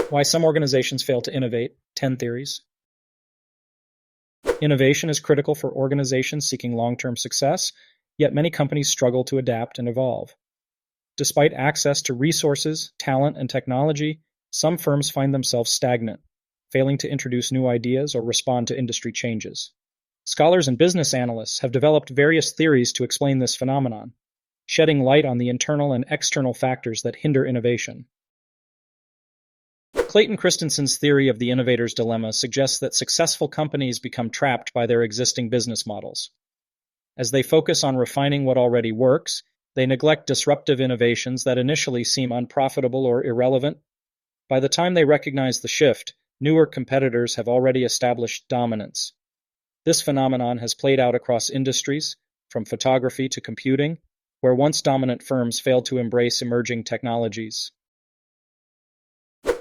Why some organizations fail to innovate, 10 theories. Innovation is critical for organizations seeking long-term success, yet many companies struggle to adapt and evolve. Despite access to resources, talent, and technology, some firms find themselves stagnant, failing to introduce new ideas or respond to industry changes. Scholars and business analysts have developed various theories to explain this phenomenon, shedding light on the internal and external factors that hinder innovation. Clayton Christensen's theory of the innovator's dilemma suggests that successful companies become trapped by their existing business models. As they focus on refining what already works, they neglect disruptive innovations that initially seem unprofitable or irrelevant. By the time they recognize the shift, newer competitors have already established dominance. This phenomenon has played out across industries, from photography to computing, where once dominant firms failed to embrace emerging technologies.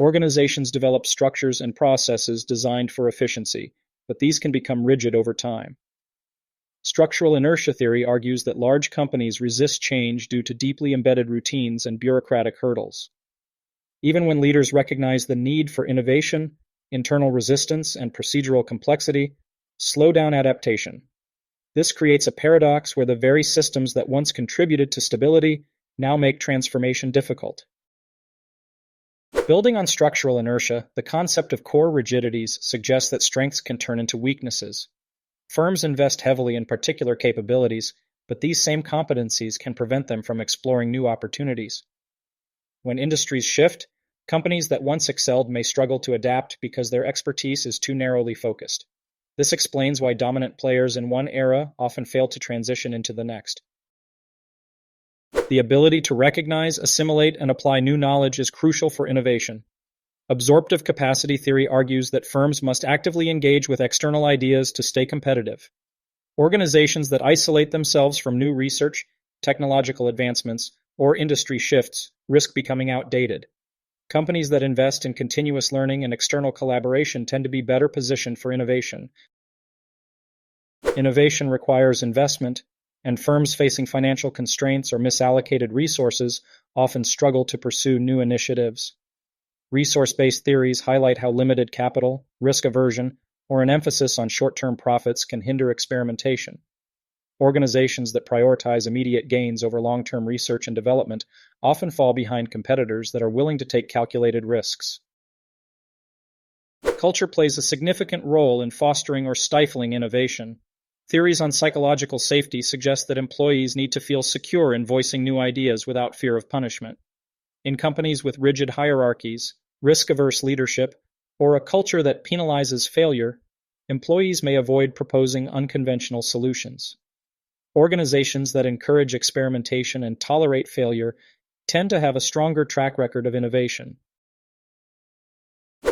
Organizations develop structures and processes designed for efficiency, but these can become rigid over time. Structural inertia theory argues that large companies resist change due to deeply embedded routines and bureaucratic hurdles. Even when leaders recognize the need for innovation, internal resistance, and procedural complexity slow down adaptation. This creates a paradox where the very systems that once contributed to stability now make transformation difficult. Building on structural inertia, the concept of core rigidities suggests that strengths can turn into weaknesses. Firms invest heavily in particular capabilities, but these same competencies can prevent them from exploring new opportunities. When industries shift, companies that once excelled may struggle to adapt because their expertise is too narrowly focused. This explains why dominant players in one era often fail to transition into the next. The ability to recognize, assimilate, and apply new knowledge is crucial for innovation. Absorptive capacity theory argues that firms must actively engage with external ideas to stay competitive. Organizations that isolate themselves from new research, technological advancements, or industry shifts risk becoming outdated. Companies that invest in continuous learning and external collaboration tend to be better positioned for innovation. Innovation requires investment, and firms facing financial constraints or misallocated resources often struggle to pursue new initiatives. Resource-based theories highlight how limited capital, risk aversion, or an emphasis on short-term profits can hinder experimentation. Organizations that prioritize immediate gains over long-term research and development often fall behind competitors that are willing to take calculated risks. Culture plays a significant role in fostering or stifling innovation. Theories on psychological safety suggest that employees need to feel secure in voicing new ideas without fear of punishment. In companies with rigid hierarchies, risk-averse leadership, or a culture that penalizes failure, employees may avoid proposing unconventional solutions. Organizations that encourage experimentation and tolerate failure tend to have a stronger track record of innovation.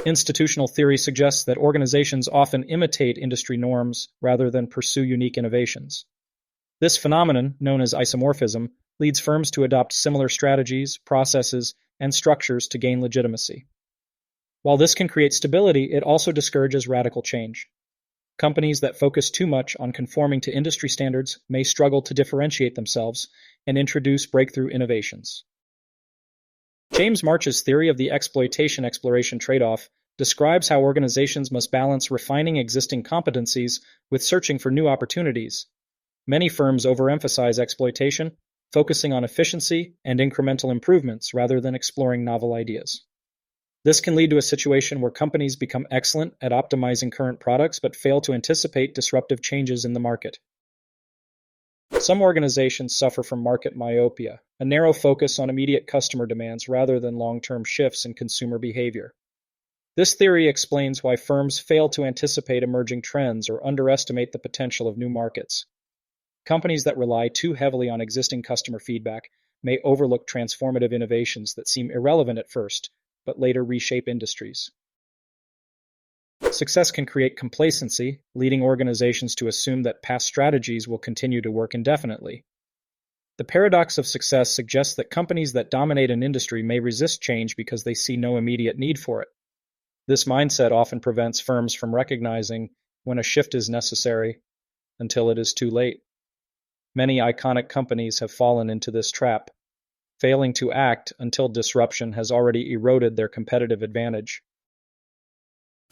Institutional theory suggests that organizations often imitate industry norms rather than pursue unique innovations. This phenomenon, known as isomorphism, leads firms to adopt similar strategies, processes, and structures to gain legitimacy. While this can create stability, it also discourages radical change. Companies that focus too much on conforming to industry standards may struggle to differentiate themselves and introduce breakthrough innovations. James March's theory of the Exploitation-Exploration Trade-Off describes how organizations must balance refining existing competencies with searching for new opportunities. Many firms overemphasize exploitation, focusing on efficiency and incremental improvements rather than exploring novel ideas. This can lead to a situation where companies become excellent at optimizing current products but fail to anticipate disruptive changes in the market. Some organizations suffer from market myopia, a narrow focus on immediate customer demands rather than long-term shifts in consumer behavior. This theory explains why firms fail to anticipate emerging trends or underestimate the potential of new markets. Companies that rely too heavily on existing customer feedback may overlook transformative innovations that seem irrelevant at first, but later reshape industries. Success can create complacency, leading organizations to assume that past strategies will continue to work indefinitely. The paradox of success suggests that companies that dominate an industry may resist change because they see no immediate need for it. This mindset often prevents firms from recognizing when a shift is necessary until it is too late. Many iconic companies have fallen into this trap. failing to act until disruption has already eroded their competitive advantage.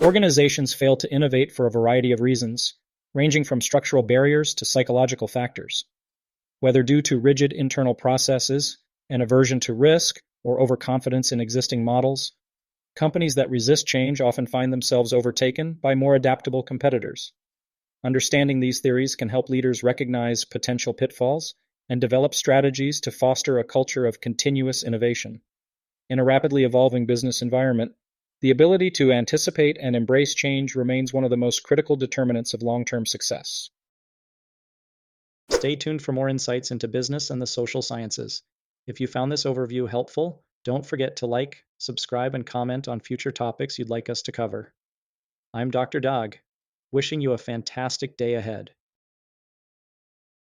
Organizations fail to innovate for a variety of reasons, ranging from structural barriers to psychological factors. Whether due to rigid internal processes, an aversion to risk, or overconfidence in existing models, companies that resist change often find themselves overtaken by more adaptable competitors. Understanding these theories can help leaders recognize potential pitfalls and develop strategies to foster a culture of continuous innovation. In a rapidly evolving business environment, the ability to anticipate and embrace change remains one of the most critical determinants of long-term success. Stay tuned for more insights into business and the social sciences. If you found this overview helpful, don't forget to like, subscribe, and comment on future topics you'd like us to cover. I'm Dr. Dog, wishing you a fantastic day ahead.